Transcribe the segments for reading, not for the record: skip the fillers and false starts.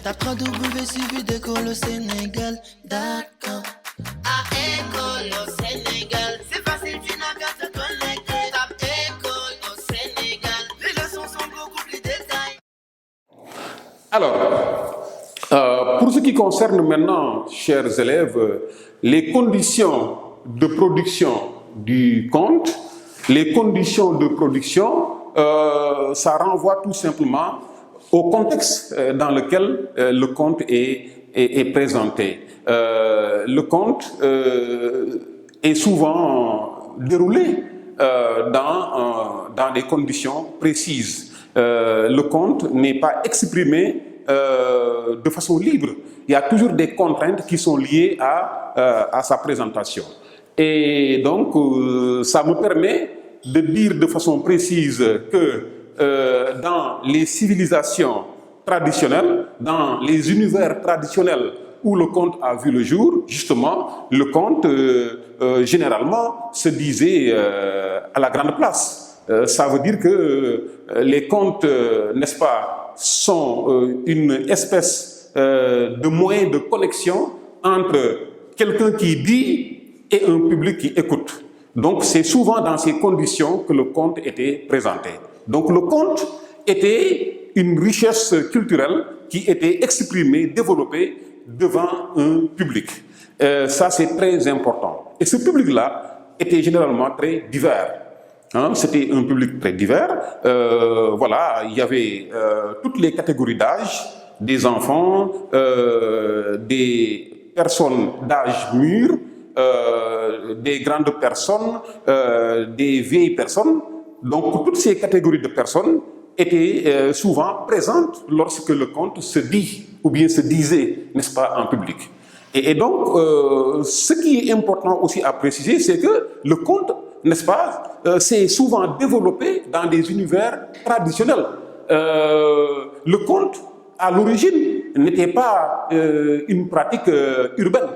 Tape www d'école au Sénégal, d'accord. À école au Sénégal, c'est facile, tu n'as qu'à te connecter. Tape école au Sénégal, les leçons sont beaucoup plus détaillées. Alors, pour ce qui concerne maintenant, chers élèves, les conditions de production du conte, les conditions de production, ça renvoie tout simplement au contexte dans lequel le conte est présenté. Le conte est souvent déroulé dans des conditions précises. Le conte n'est pas exprimé de façon libre. Il y a toujours des contraintes qui sont liées à sa présentation. Et donc, ça me permet de dire de façon précise que dans les civilisations traditionnelles, dans les univers traditionnels où le conte a vu le jour, justement, le conte, généralement, se disait à la grande place. Ça veut dire que les contes, n'est-ce pas, sont une espèce de moyen de connexion entre quelqu'un qui dit et un public qui écoute. Donc c'est souvent dans ces conditions que le conte était présenté. Donc le conte était une richesse culturelle qui était exprimée, développée devant un public. Ça c'est très important. Et ce public-là était généralement très divers. C'était un public très divers. Voilà, il y avait toutes les catégories d'âge, des enfants, des personnes d'âge mûr, des grandes personnes, des vieilles personnes. Donc toutes ces catégories de personnes étaient souvent présentes lorsque le conte se dit ou bien se disait, n'est-ce pas, en public. Et donc, ce qui est important aussi à préciser, c'est que le conte, n'est-ce pas, c'est souvent développé dans des univers traditionnels. Le conte, à l'origine, n'était pas une pratique urbaine.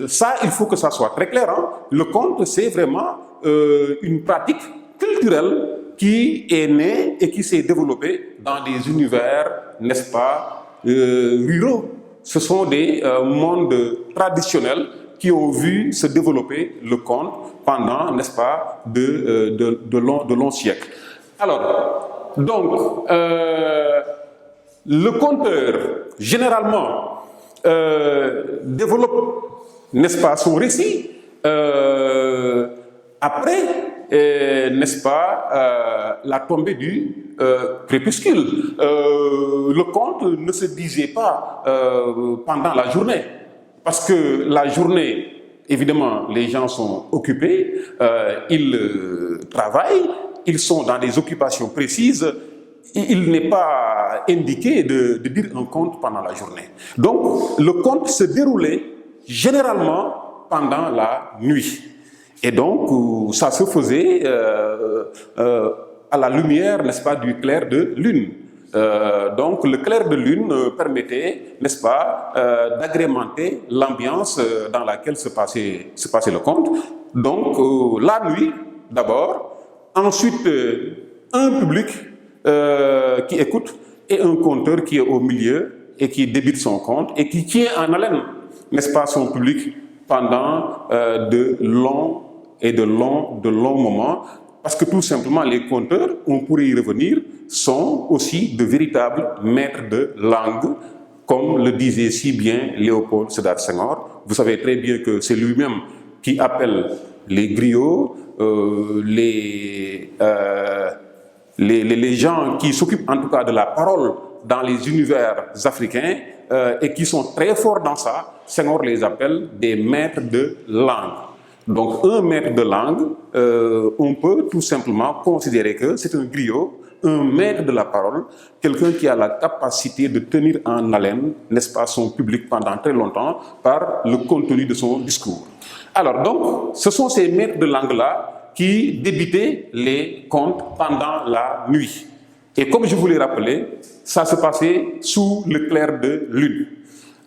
Ça, il faut que ça soit très clair. Le conte, c'est vraiment une pratique culturelle qui est née et qui s'est développée dans des univers, n'est-ce pas, ruraux. Ce sont des mondes traditionnels qui ont vu se développer le conte pendant, n'est-ce pas, de longs siècles. Alors, donc, le conteur, généralement, développe, n'est-ce pas, son récit après, n'est-ce pas, la tombée du crépuscule. Le conte ne se disait pas pendant la journée, parce que la journée, évidemment, les gens sont occupés, ils travaillent, ils sont dans des occupations précises. Il n'est pas indiqué de dire un conte pendant la journée. Donc, le conte se déroulait généralement pendant la nuit. Et donc, ça se faisait à la lumière, n'est-ce pas, du clair de lune. Donc, le clair de lune permettait, n'est-ce pas, d'agrémenter l'ambiance dans laquelle se passait le conte. Donc, la nuit, d'abord, ensuite, un public qui écoute et un conteur qui est au milieu et qui débite son conte et qui tient en haleine, n'est-ce pas, son public pendant de longs moments, parce que tout simplement les conteurs, on pourrait y revenir, sont aussi de véritables maîtres de langue, comme le disait si bien Léopold Sédar Senghor. Vous savez très bien que c'est lui-même qui appelle les griots, les gens qui s'occupent en tout cas de la parole dans les univers africains et qui sont très forts dans ça. Senghor les appelle des maîtres de langue. Donc un maître de langue, on peut tout simplement considérer que c'est un griot, un maître de la parole, quelqu'un qui a la capacité de tenir en haleine, n'est-ce pas, son public pendant très longtemps par le contenu de son discours. Alors donc, ce sont ces maîtres de langue-là qui débitaient les contes pendant la nuit. Et comme je vous l'ai rappelé, ça se passait sous le clair de lune.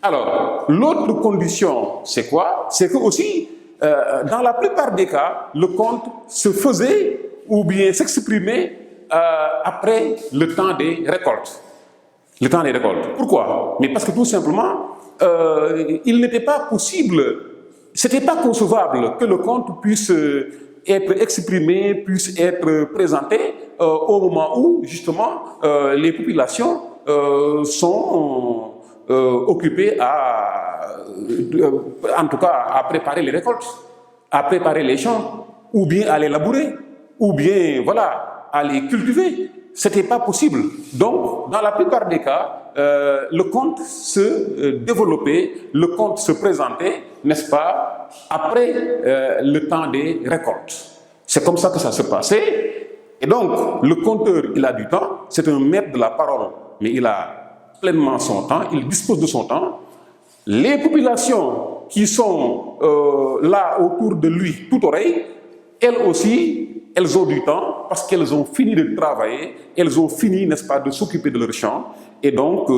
Alors, l'autre condition, c'est quoi? C'est que aussi, dans la plupart des cas, le conte se faisait ou bien s'exprimait après le temps des récoltes. Le temps des récoltes. Pourquoi? Mais parce que tout simplement, il n'était pas possible, c'était pas concevable que le compte puisse être exprimé, puisse être présenté au moment où, justement, les populations sont occupées en tout cas, à préparer les récoltes, à préparer les champs, ou bien à les labourer, ou bien, voilà, à les cultiver. C'était pas possible. Donc, dans la plupart des cas, le conte se développait, le conte se présentait, n'est-ce pas, après le temps des récoltes. C'est comme ça que ça se passait. Et donc, le conteur, il a du temps, c'est un maître de la parole, mais il a pleinement son temps, il dispose de son temps. Les populations qui sont là autour de lui, tout oreille, elles aussi, elles ont du temps parce qu'elles ont fini de travailler, elles ont fini, n'est-ce pas, de s'occuper de leur champ. Et donc,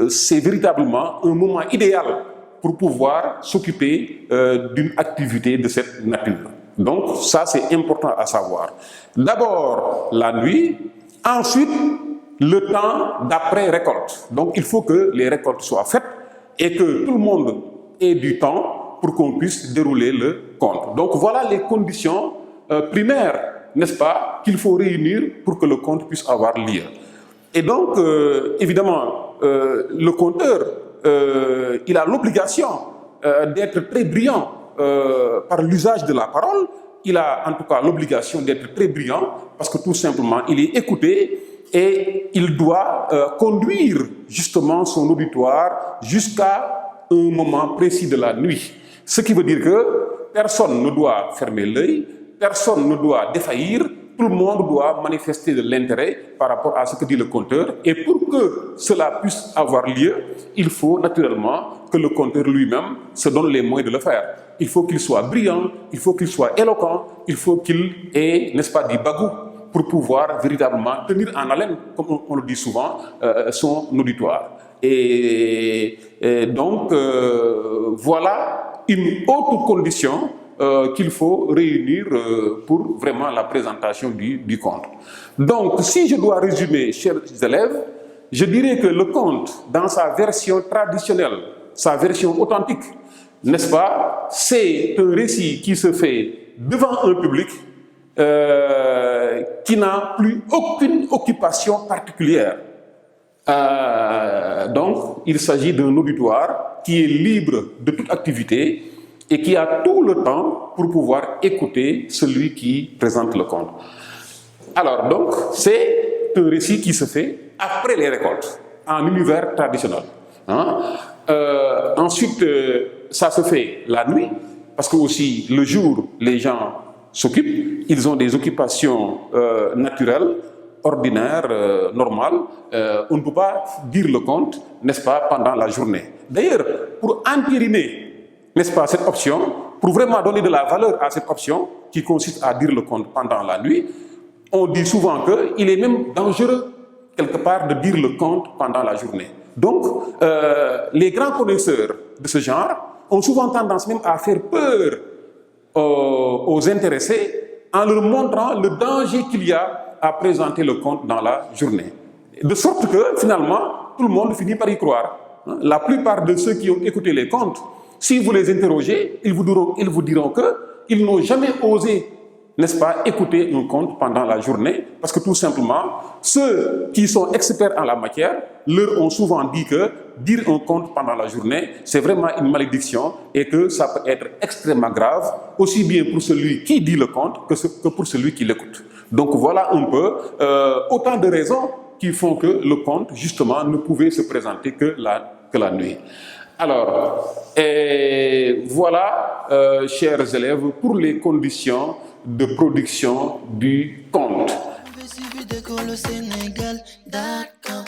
c'est véritablement un moment idéal pour pouvoir s'occuper d'une activité de cette nature. Donc, ça, c'est important à savoir. D'abord, la nuit, ensuite, le temps d'après-récolte. Donc, il faut que les récoltes soient faites et que tout le monde ait du temps pour qu'on puisse dérouler le compte. Donc, voilà les conditions primaires, n'est-ce pas, qu'il faut réunir pour que le compte puisse avoir lieu. Et donc, évidemment, le compteur, il a l'obligation d'être très brillant par l'usage de la parole. Il a en tout cas l'obligation d'être très brillant parce que tout simplement, il est écouté et il doit conduire justement son auditoire jusqu'à un moment précis de la nuit. Ce qui veut dire que personne ne doit fermer l'œil, personne ne doit défaillir, tout le monde doit manifester de l'intérêt par rapport à ce que dit le conteur. Et pour que cela puisse avoir lieu, il faut naturellement que le conteur lui-même se donne les moyens de le faire. Il faut qu'il soit brillant, il faut qu'il soit éloquent, il faut qu'il ait, n'est-ce pas, du bagou pour pouvoir véritablement tenir en haleine, comme on le dit souvent, son auditoire. Et donc, voilà une autre condition qu'il faut réunir pour vraiment la présentation du conte. Donc, si je dois résumer, chers élèves, je dirais que le conte, dans sa version traditionnelle, sa version authentique, n'est-ce pas, c'est un récit qui se fait devant un public qui n'a plus aucune occupation particulière. Donc, il s'agit d'un auditoire qui est libre de toute activité et qui a tout le temps pour pouvoir écouter celui qui présente le conte. Alors, donc, c'est un récit qui se fait après les récoltes, en univers traditionnel. Ensuite, ça se fait la nuit, parce que aussi, le jour, les gens s'occupent, ils ont des occupations naturelles, ordinaires, normales. On ne peut pas dire le conte, n'est-ce pas, pendant la journée. D'ailleurs, pour entériner, n'est-ce pas, cette option, pour vraiment donner de la valeur à cette option, qui consiste à dire le conte pendant la nuit, on dit souvent qu'il est même dangereux, quelque part, de dire le conte pendant la journée. Donc, les grands connaisseurs de ce genre ont souvent tendance même à faire peur aux intéressés en leur montrant le danger qu'il y a à présenter le conte dans la journée. De sorte que, finalement, tout le monde finit par y croire. La plupart de ceux qui ont écouté les contes, si vous les interrogez, ils vous diront qu'ils n'ont jamais osé, n'est-ce pas, écouter un conte pendant la journée, parce que tout simplement, ceux qui sont experts en la matière leur ont souvent dit que dire un conte pendant la journée, c'est vraiment une malédiction et que ça peut être extrêmement grave, aussi bien pour celui qui dit le conte que pour celui qui l'écoute. Donc voilà un peu autant de raisons qui font que le conte, justement, ne pouvait se présenter que la nuit. Alors, voilà, chers élèves, pour les conditions de production du conte. Suivi d'école au Sénégal, d'accord.